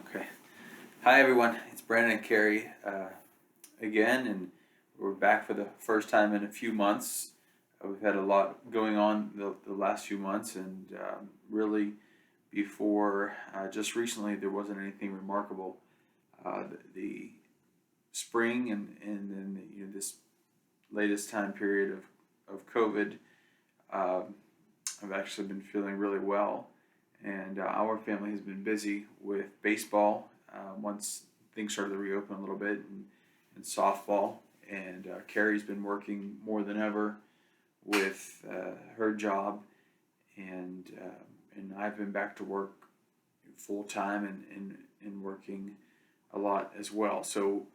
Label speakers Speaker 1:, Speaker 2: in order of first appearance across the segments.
Speaker 1: Okay. Hi everyone, it's Brandon and Carrie again, and we're back for the first time in a few months. We've had a lot going on the last few months, and really before just recently there wasn't anything remarkable. The spring and then this latest time period of COVID, um, I've actually been feeling really well, and our family has been busy with baseball once things started to reopen a little bit, and softball. And Carrie's been working more than ever with her job, and I've been back to work full time and working a lot as well. So,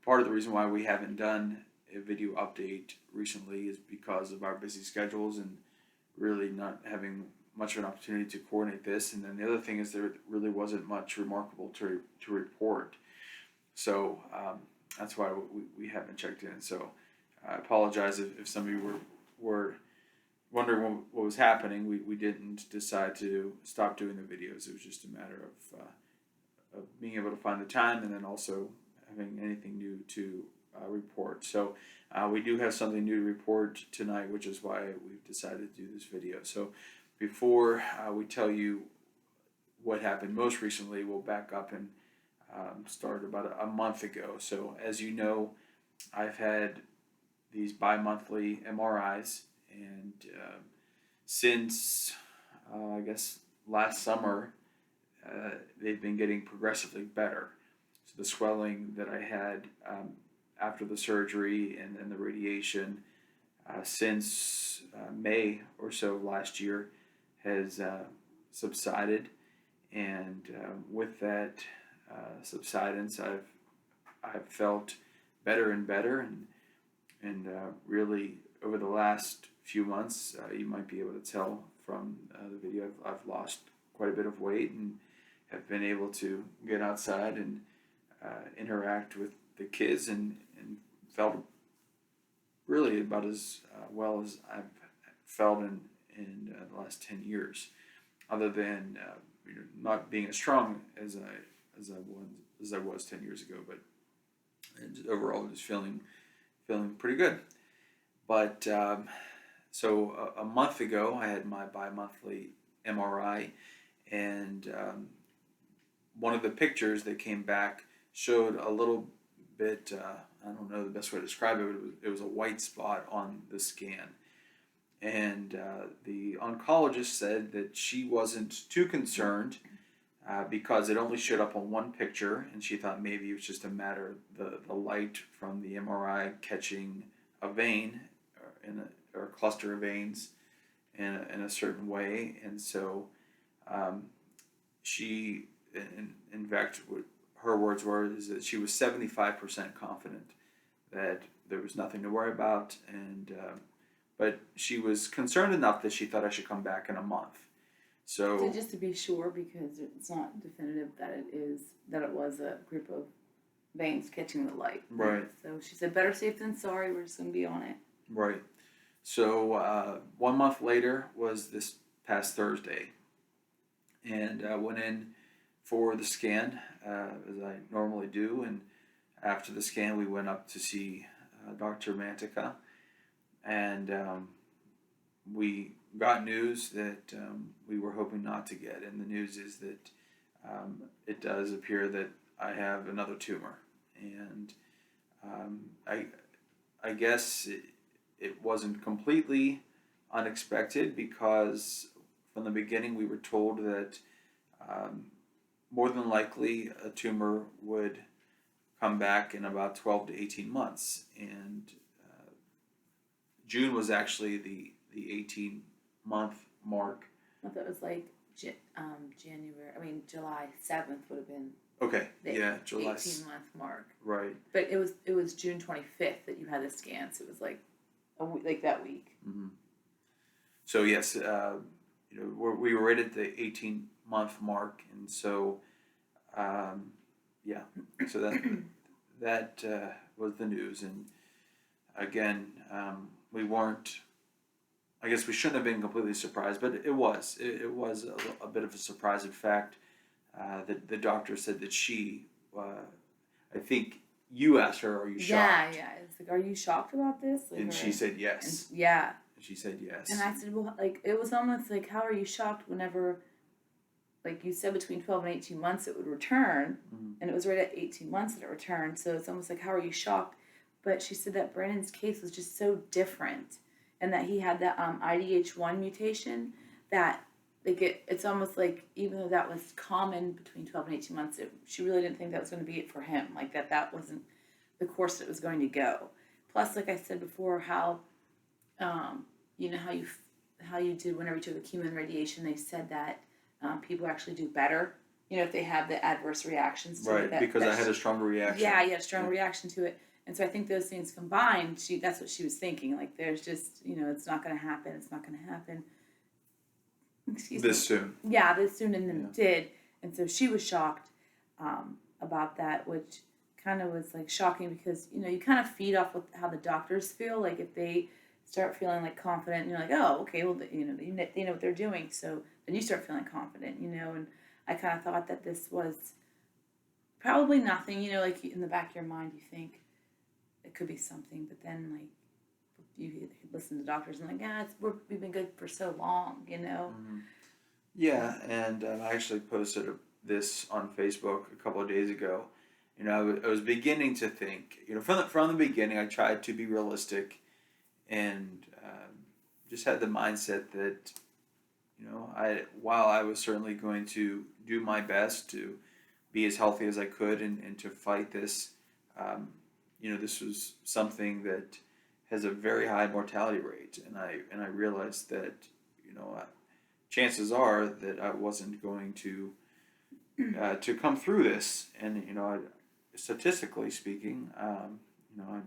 Speaker 1: part of the reason why we haven't done a video update recently is because of our busy schedules and really not having much of an opportunity to coordinate this. And then the other thing is there really wasn't much remarkable to report. So that's why we haven't checked in. So I apologize if some of you were wondering what was happening. We didn't decide to stop doing the videos. It was just a matter of being able to find the time and then also having anything new to report. So we do have something new to report tonight, which is why we've decided to do this video. So before we tell you what happened most recently, we'll back up and start about a month ago. So as you know, I've had these bi-monthly MRIs, and since I guess last summer, they've been getting progressively better. So the swelling that I had after the surgery and then the radiation since May or so last year has subsided, and with that subsidence, I've felt better and better, and really over the last few months, you might be able to tell from the video, I've lost quite a bit of weight and have been able to get outside and interact with the kids, and felt really about as well as I've felt in the last 10 years, other than not being as strong as I was 10 years ago, but overall just feeling pretty good. But so a month ago, I had my bi-monthly MRI, and one of the pictures that came back showed a little bit, I don't know the best way to describe it, but it was a white spot on the scan. And the oncologist said that she wasn't too concerned because it only showed up on one picture, and she thought maybe it was just a matter of the light from the MRI catching a vein or a cluster of veins in a certain way. And so she, in fact, what her words were is that she was 75% confident that there was nothing to worry about, and but she was concerned enough that she thought I should come back in a month.
Speaker 2: So just to be sure, because it's not definitive that it was a group of veins catching the light.
Speaker 1: Right.
Speaker 2: So she said, better safe than sorry. We're just going to be on it.
Speaker 1: Right. So 1 month later was this past Thursday, and I went in for the scan as I normally do, and after the scan we went up to see Dr. Mantica, and we got news that we were hoping not to get, and the news is that it does appear that I have another tumor, and I guess it wasn't completely unexpected, because from the beginning we were told that more than likely a tumor would come back in about 12 to 18 months, and June was actually the 18-month mark.
Speaker 2: I thought it was like January. July 7th would have been.
Speaker 1: Okay. Yeah, July
Speaker 2: 18-month mark.
Speaker 1: Right.
Speaker 2: But it was June 25th that you had the scan, so it was like like that week.
Speaker 1: Mm-hmm. So yes, we were right at the 18-month mark, and so yeah, so that was the news, and again, we weren't. I guess we shouldn't have been completely surprised, but it was a bit of a surprise. In fact, the doctor said that I think you asked her, "Are you shocked?"
Speaker 2: Yeah. It's like, are you shocked about this? Like,
Speaker 1: And she said
Speaker 2: and,
Speaker 1: yes.
Speaker 2: yeah.
Speaker 1: And she said yes.
Speaker 2: And I said, well, like, it was almost like, how are you shocked whenever, like you said, between 12 and 18 months it would return, and it was right at 18 months that it returned. So it's almost like, how are you shocked? But she said that Brandon's case was just so different, and that he had that IDH1 mutation that, like, it's almost like, even though that was common between 12 and 18 months, she really didn't think that was going to be it for him. Like, that wasn't the course that it was going to go. Plus, like I said before, how, you know, how you did whenever you took the chemo and radiation, they said that people actually do better, you know, if they have the adverse reactions to it.
Speaker 1: Right, because I had a stronger reaction.
Speaker 2: Yeah, you had a strong reaction to it. And so I think those things combined, that's what she was thinking. Like, there's just, you know, it's not going to happen. It's not going to happen. Excuse me.
Speaker 1: This soon.
Speaker 2: Yeah, this soon, and then it did. And so she was shocked about that, which kind of was like shocking because, you know, you kind of feed off with how the doctors feel. Like, if they start feeling like confident, and you're like, oh, okay, well, you know, they know what they're doing. So then you start feeling confident, you know. And I kind of thought that this was probably nothing, you know, like in the back of your mind, you think it could be something, but then, like, you listen to doctors and like, yeah, we've been good for so long, you know.
Speaker 1: Yeah, and I actually posted this on Facebook a couple of days ago. You know, I was beginning to think, you know, from the beginning, I tried to be realistic, and just had the mindset that, you know, while I was certainly going to do my best to be as healthy as I could and to fight this, you know, this was something that has a very high mortality rate, and I realized that, you know, chances are that I wasn't going to come through this, and, you know, statistically speaking, you know,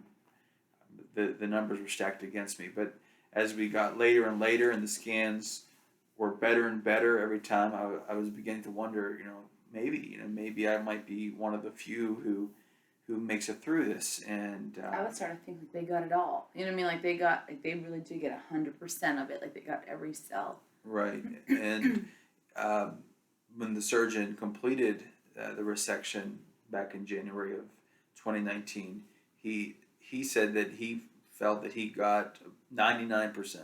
Speaker 1: the numbers were stacked against me. But as we got later and later, and the scans were better and better every time, I was beginning to wonder, you know, maybe I might be one of the few who makes it through this. And
Speaker 2: I would start to think like they got it all. You know what I mean? Like, they really did get 100% of it. Like, they got every cell.
Speaker 1: Right. And when the surgeon completed the resection back in January of 2019, he said that he felt that he got 99%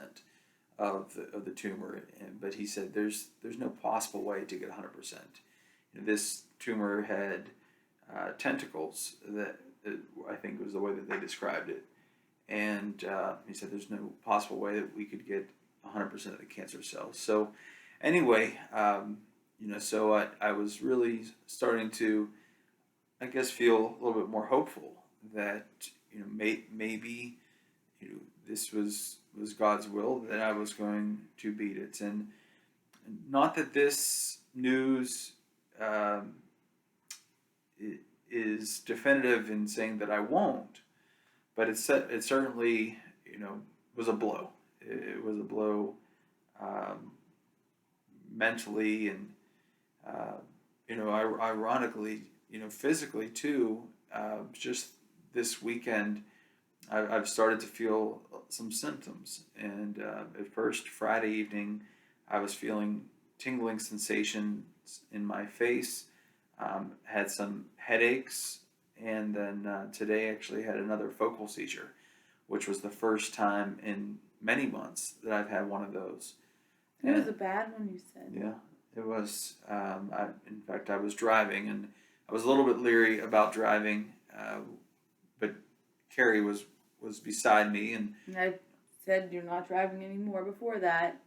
Speaker 1: of the tumor, but he said there's no possible way to get 100%. You know, this tumor had tentacles that I think was the way that they described it, and he said there's no possible way that we could get 100% of the cancer cells. So anyway, you know, so I was really starting to, I guess, feel a little bit more hopeful that, you know, maybe, you know, this was God's will, that I was going to beat it. And not that this news is definitive in saying that I won't, but it certainly, you know, was a blow. It was a blow mentally, and you know, ironically, you know, physically too. Just this weekend, I've started to feel some symptoms, and at first Friday evening, I was feeling tingling sensations in my face, had some headaches, and then today actually had another focal seizure, which was the first time in many months that I've had one of those.
Speaker 2: It was a bad one, you said.
Speaker 1: Yeah, it was. In fact, I was driving, and I was a little bit leery about driving, but Carrie was beside me, and
Speaker 2: I said you're not driving anymore before that.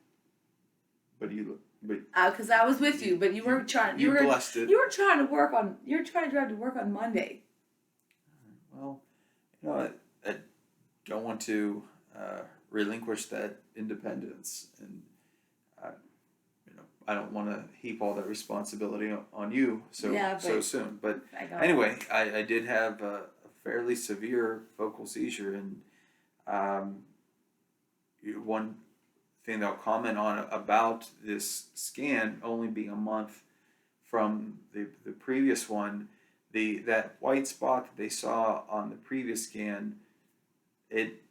Speaker 2: Because I was with you, but you were trying. You were
Speaker 1: blessed it.
Speaker 2: You were trying to work on. You were trying to drive to work on Monday.
Speaker 1: Well, you know, I don't want to relinquish that independence, and you know, I don't want to heap all that responsibility on you so soon. But anyway, I did have a fairly severe focal seizure, and one thing that I'll comment on about this scan only being a month from the previous one, that white spot that they saw on the previous scan, it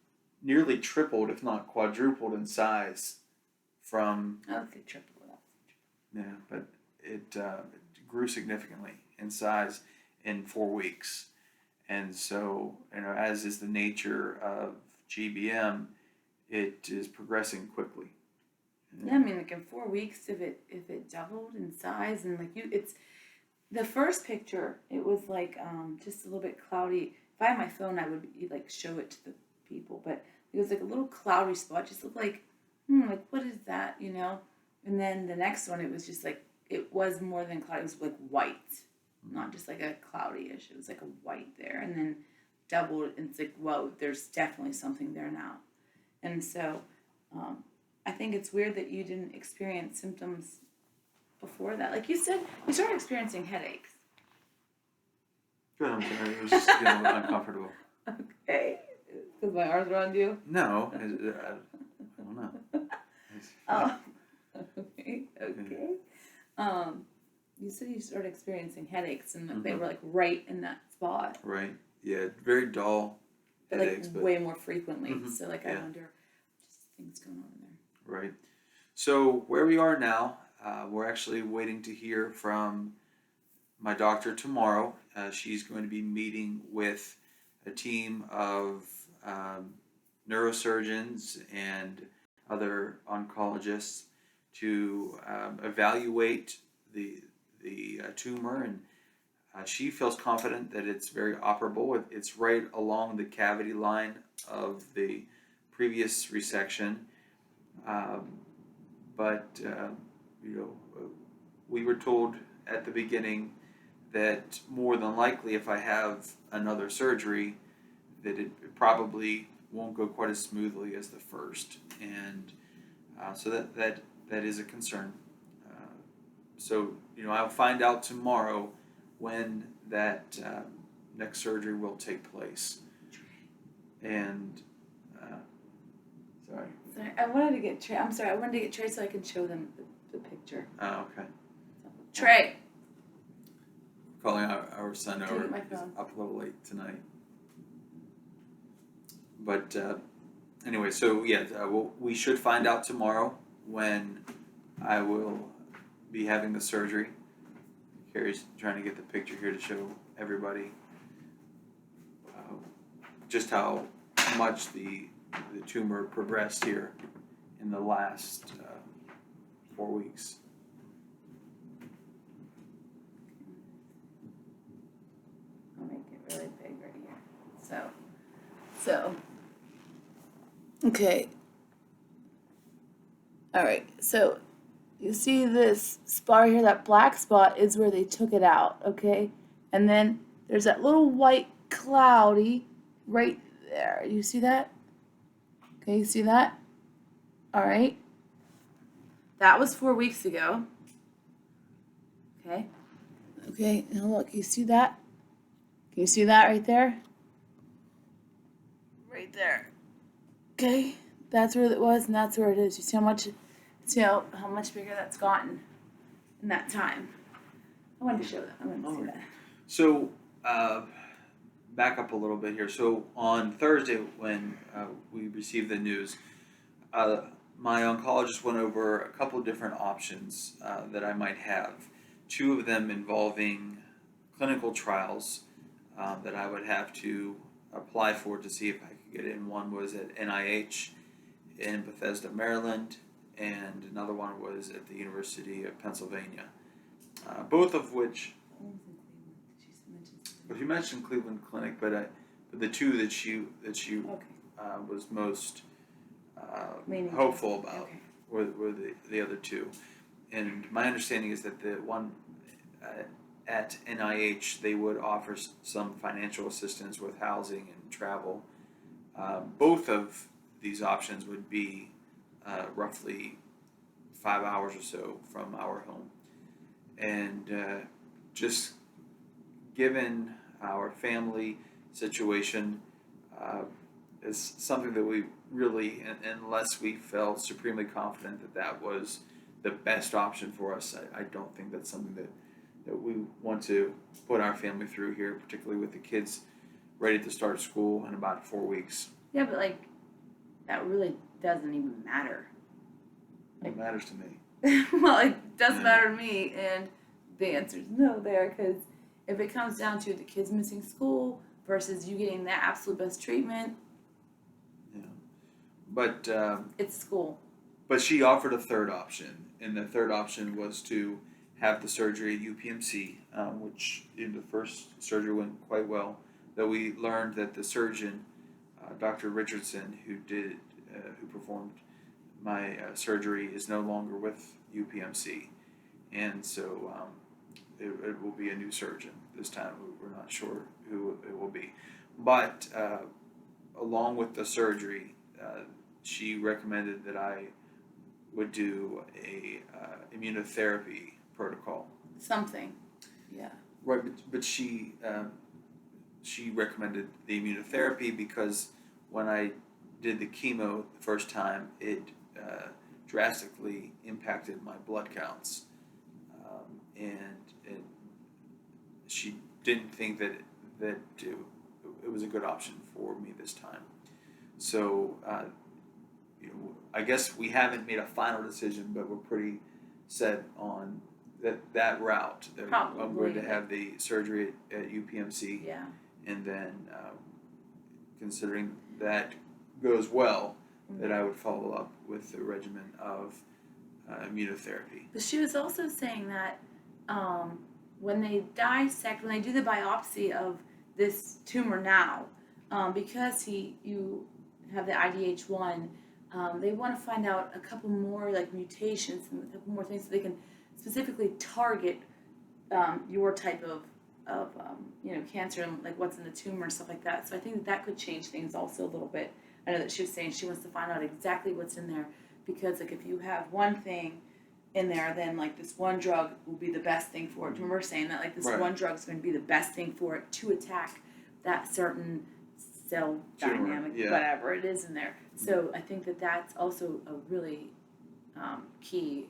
Speaker 1: nearly tripled, if not quadrupled in size from.
Speaker 2: I would say triple.
Speaker 1: Yeah, but it grew significantly in size in 4 weeks. And so, as is the nature of GBM, it is progressing quickly.
Speaker 2: Yeah, I mean, like in 4 weeks, if it doubled in size, and like it's the first picture, it was like just a little bit cloudy. If I had my phone, I would like show it to the people, but it was like a little cloudy spot. Just looked like, like what is that, And then the next one, it was just like it was more than cloudy. It was like white, not just like a cloudy-ish. It was like a white there, and then doubled. And it's like, whoa, there's definitely something there now, and so. I think it's weird that you didn't experience symptoms before that. Like you said, you started experiencing headaches.
Speaker 1: Good, I'm sorry. It was just getting a little uncomfortable.
Speaker 2: Okay. Because my arms around you?
Speaker 1: No, I don't know.
Speaker 2: Oh, okay. Okay. You said you started experiencing headaches and they were like right in that spot.
Speaker 1: Right. Yeah, very dull
Speaker 2: But
Speaker 1: headaches.
Speaker 2: like way more frequently. So like I
Speaker 1: yeah.
Speaker 2: wonder just things going on in there.
Speaker 1: Right. So where we are now, we're actually waiting to hear from my doctor tomorrow. She's going to be meeting with a team of neurosurgeons and other oncologists to evaluate the tumor, and she feels confident that it's very operable. It's right along the cavity line of the previous resection. But we were told at the beginning that more than likely, if I have another surgery, that it probably won't go quite as smoothly as the first, and so that is a concern. So I'll find out tomorrow when that next surgery will take place, and sorry.
Speaker 2: Sorry, I wanted to get Trey. I'm sorry, I wanted to get Trey so I could show them the picture.
Speaker 1: Oh, okay.
Speaker 2: Trey.
Speaker 1: Calling our son
Speaker 2: Can I
Speaker 1: over.
Speaker 2: get my
Speaker 1: He's
Speaker 2: phone?
Speaker 1: up a little late tonight. But anyway, so yeah, we should find out tomorrow when I will be having the surgery. Carrie's trying to get the picture here to show everybody just how much the tumor progressed here in the last 4 weeks.
Speaker 2: I'll make it really big right here. So, okay. All right, so you see this spot here, that black spot is where they took it out, okay? And then there's that little white cloudy right there. You see that? Okay, you see that? All right. That was 4 weeks ago. Okay. Okay, now look, you see that? Can you see that right there? Right there. Okay, that's where it was, and that's where it is. You see how much? See how much bigger that's gotten in that time. I wanted to show that. I wanted to see that.
Speaker 1: So, back up a little bit here. So on Thursday, when we received the news, my oncologist went over a couple different options that I might have. 2 of them involving clinical trials that I would have to apply for to see if I could get in. One was at NIH in Bethesda, Maryland, and another one was at the University of Pennsylvania. Both of which, well, she mentioned Cleveland Clinic, but the 2 that she was most hopeful about were the other 2. And my understanding is that the one at NIH, they would offer some financial assistance with housing and travel. Both of these options would be roughly 5 hours or so from our home. And just given our family situation, is something that we really, unless we felt supremely confident that that was the best option for us, I don't think that's something that we want to put our family through here, particularly with the kids ready to start school in about 4 weeks.
Speaker 2: Yeah, but like, that really doesn't even matter.
Speaker 1: It matters to me.
Speaker 2: Well, it doesn't matter to me, and the answer is no there, because if it comes down to the kids missing school versus you getting the absolute best treatment,
Speaker 1: Yeah. But
Speaker 2: it's school.
Speaker 1: but she offered a third option, and the third option was to have the surgery at UPMC, which in the first surgery went quite well. Though we learned that the surgeon, Dr. Richardson, who performed my surgery, is no longer with UPMC, and so it will be a new surgeon this time. We're not sure who it will be, but along with the surgery, she recommended that I would do a immunotherapy protocol.
Speaker 2: Something. Yeah.
Speaker 1: Right, but she recommended the immunotherapy because when I did the chemo the first time, it drastically impacted my blood counts, and she didn't think that it was a good option for me this time. So, I guess we haven't made a final decision, but we're pretty set on that route. That
Speaker 2: Probably.
Speaker 1: I'm going to have the surgery at UPMC,
Speaker 2: Yeah.
Speaker 1: and then considering that goes well, that I would follow up with the regimen of immunotherapy.
Speaker 2: But she was also saying that when they do the biopsy of this tumor now, because you have the IDH1, they want to find out a couple more like mutations and a couple more things so they can specifically target your type of cancer and like what's in the tumor and stuff like that. So I think that could change things also a little bit. I know that she was saying she wants to find out exactly what's in there because like if you have one thing in there, then like this one drug will be the best thing for it. Remember her saying that like this
Speaker 1: Right.
Speaker 2: one drug is going to be the best thing for it to attack that certain cell
Speaker 1: Tumor,
Speaker 2: dynamic,
Speaker 1: yeah.
Speaker 2: whatever it is in there. So I think that that's also a really key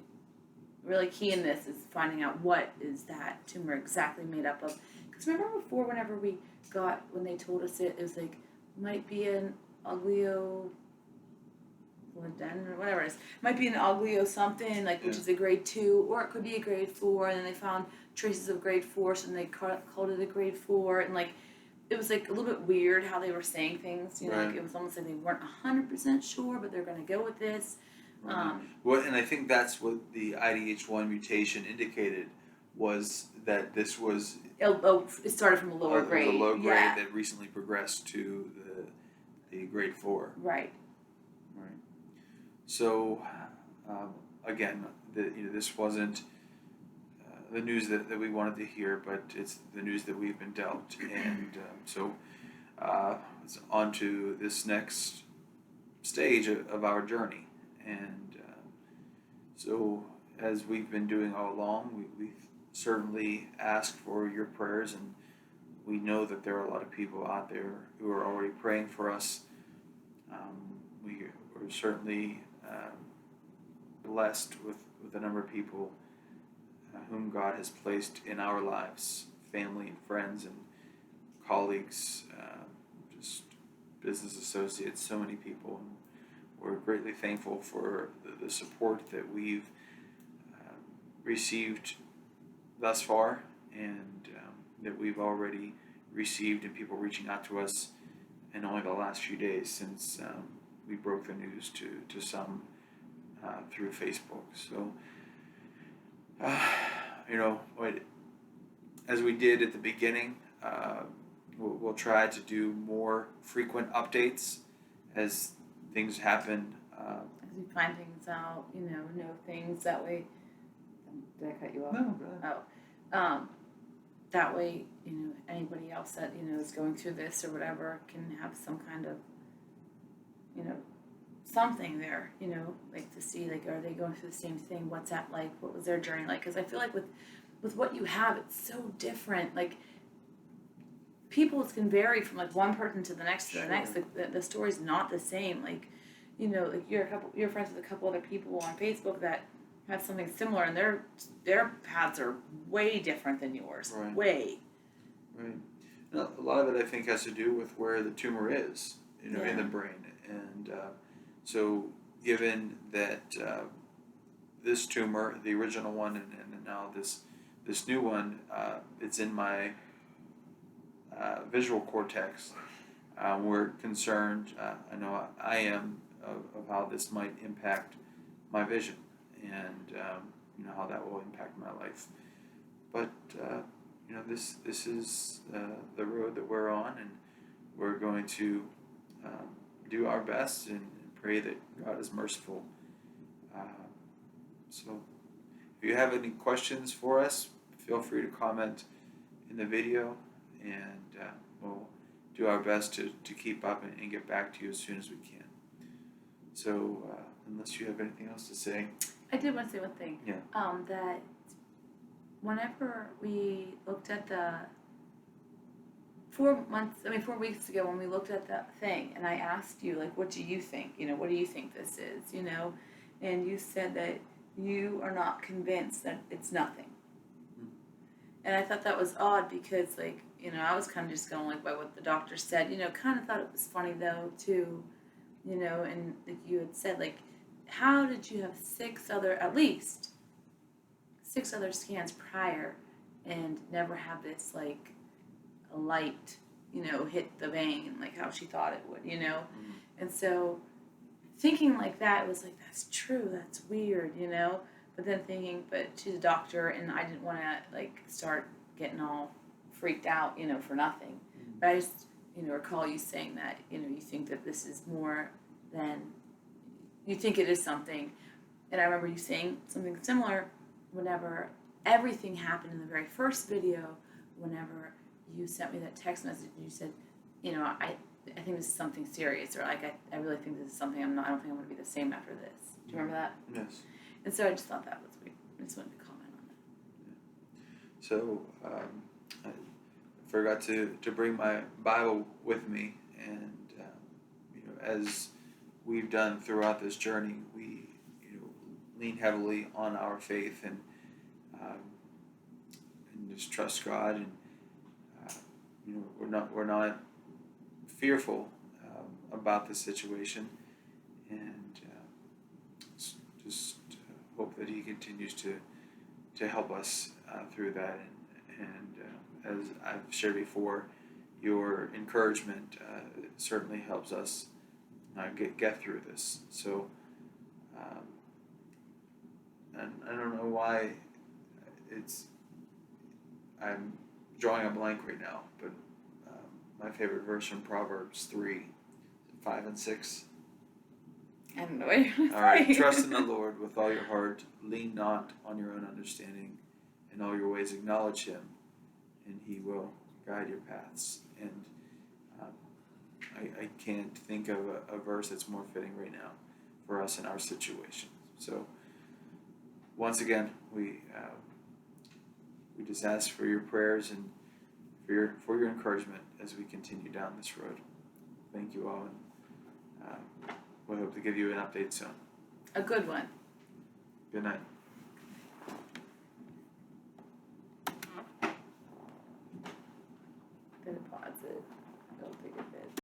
Speaker 2: in this is finding out what is that tumor exactly made up of. Because remember before, when they told us it was like might be an oglio. Or whatever it is, might be an oglio something like which is a grade 2, or it could be a grade 4, and then they found traces of grade 4, so then they called it a grade 4, and like it was like a little bit weird how they were saying things,
Speaker 1: Right.
Speaker 2: like it was almost like they weren't 100% sure, but they're going to go with this.
Speaker 1: Well, and I think that's what the IDH1 mutation indicated was that this was
Speaker 2: It started from a lower grade.
Speaker 1: a low grade
Speaker 2: Yeah.
Speaker 1: that recently progressed to the grade 4.
Speaker 2: Right.
Speaker 1: Right. So, again, this wasn't the news that we wanted to hear, but it's the news that we've been dealt. And so it's on to this next stage of our journey. And so, as we've been doing all along, we've certainly asked for your prayers, and we know that there are a lot of people out there who are already praying for us. We're certainly blessed with a number of people whom God has placed in our lives, family and friends and colleagues, just business associates, so many people. And we're greatly thankful for the support that we've received thus far, and that we've already received, and people reaching out to us in only the last few days since we broke the news to some through Facebook. So, as we did at the beginning, we'll try to do more frequent updates as things happen.
Speaker 2: As we find things out, know things that way. Did I cut you off?
Speaker 1: No, go ahead.
Speaker 2: Oh. That way, anybody else that, is going through this or whatever can have some kind of, something there, like to see, like, are they going through the same thing? What's that like? What was their journey like? Because I feel like with what you have, it's so different. Like, people can vary from, like, one person to the next to the next. Like, the story's not the same. Like, like you're friends with a couple other people on Facebook that have something similar, and their paths are way different than yours.
Speaker 1: Right.
Speaker 2: Way.
Speaker 1: Right. Now, a lot of it, I think, has to do with where the tumor is, in the brain. And so, given that this tumor, the original one, and now this this new one, it's in my visual cortex. We're concerned, I know I am, of how this might impact my vision and how that will impact my life. But this is the road that we're on, and we're going to do our best and pray that God is merciful. So if you have any questions for us, feel free to comment in the video, and we'll do our best to keep up and get back to you as soon as we can. So unless you have anything else to say.
Speaker 2: I did want to say one thing.
Speaker 1: Yeah.
Speaker 2: That whenever we looked at the 4 weeks ago when we looked at that thing, and I asked you, like, what do you think? What do you think this is? And you said that you are not convinced that it's nothing.
Speaker 1: Mm.
Speaker 2: And I thought that was odd because, like, I was kind of just going, like, by what the doctor said. Kind of thought it was funny, though, too, and like you had said, like, how did you have at least 6 other scans prior and never have this, like, a light, hit the vein, like how she thought it would,
Speaker 1: Mm.
Speaker 2: And so thinking like that, it was like, that's true, that's weird, But then thinking, but she's a doctor, and I didn't want to, like, start getting all freaked out, for nothing.
Speaker 1: Mm.
Speaker 2: But I just, recall you saying that, you think that this is more than, you think it is something. And I remember you saying something similar whenever everything happened in the very first video, whenever you sent me that text message and you said, I think this is something serious, or like, I really think this is something I don't think I'm going to be the same after this. Do you remember that?
Speaker 1: Yes.
Speaker 2: And so I just thought that was weird. I just wanted to comment on that.
Speaker 1: So I forgot to bring my Bible with me, and as we've done throughout this journey, we lean heavily on our faith and just trust God, and we're not fearful about the situation, and just hope that He continues to help us through that, and as I've shared before, your encouragement certainly helps us get through this. So and I don't know why I'm drawing a blank right now, but my favorite verse from Proverbs 3, 5 and 6.
Speaker 2: I don't know what you're going to say.
Speaker 1: All right, trust in the Lord with all your heart, lean not on your own understanding, in all your ways acknowledge Him, and He will guide your paths. And I can't think of a verse that's more fitting right now for us in our situation. So once again, we just ask for your prayers and for your encouragement as we continue down this road. Thank you all, and we hope to give you an update soon.
Speaker 2: A good one.
Speaker 1: Good night.
Speaker 2: Been pauses.